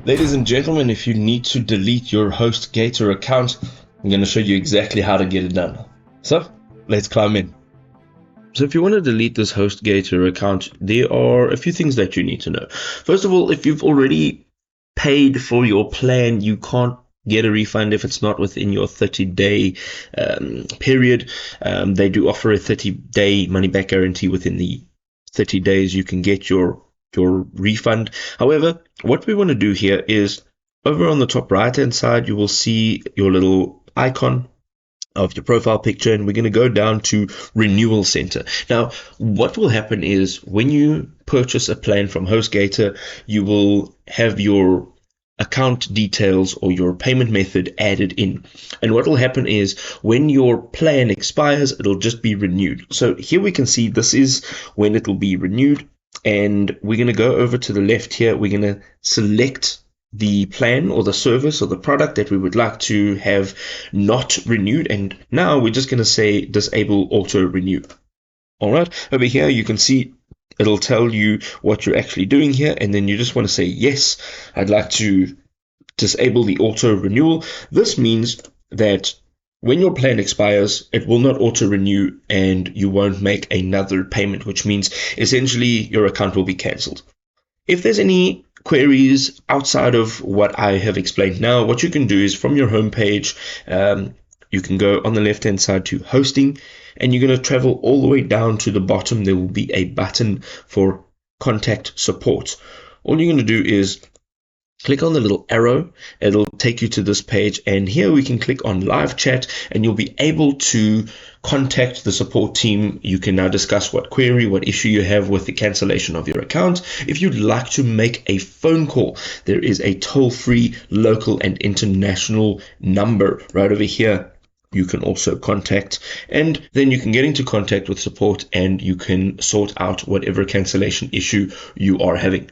Ladies and gentlemen, if you need to delete your HostGator account, I'm going to show you exactly how to get it done. So, let's climb in. So if you want to delete this HostGator account, there are a few things that you need to know. First of all, if you've already paid for your plan, you can't get a refund if it's not within your 30-day period. They do offer a 30-day money-back guarantee. Within the 30 days, you can get your refund. However, what we want to do here is over on the top right-hand side, you will see your little icon of your profile picture, and we're going to go down to Renewal Center. Now, what will happen is when you purchase a plan from HostGator, you will have your account details or your payment method added in. And what will happen is when your plan expires, it'll just be renewed. So here we can see this is when it will be renewed. And we're going to go over to the left here. We're going to select the plan or the service or the product that we would like to have not renewed. And now we're just going to say disable auto renew. All right. Over here, you can see it'll tell you what you're actually doing here. And then you just want to say, yes, I'd like to disable the auto renewal. This means that when your plan expires, it will not auto-renew and you won't make another payment, which means essentially your account will be cancelled. If there's any queries outside of what I have explained now, what you can do is from your homepage, you can go on the left-hand side to hosting, and you're going to travel all the way down to the bottom. There will be a button for contact support. All you're going to do is click on the little arrow. It'll take you to this page, and here we can click on live chat, and you'll be able to contact the support team. You can now discuss what query, what issue you have with the cancellation of your account. If you'd like to make a phone call, there is a toll-free local and international number right over here. You can also contact, and then you can get into contact with support, and you can sort out whatever cancellation issue you are having.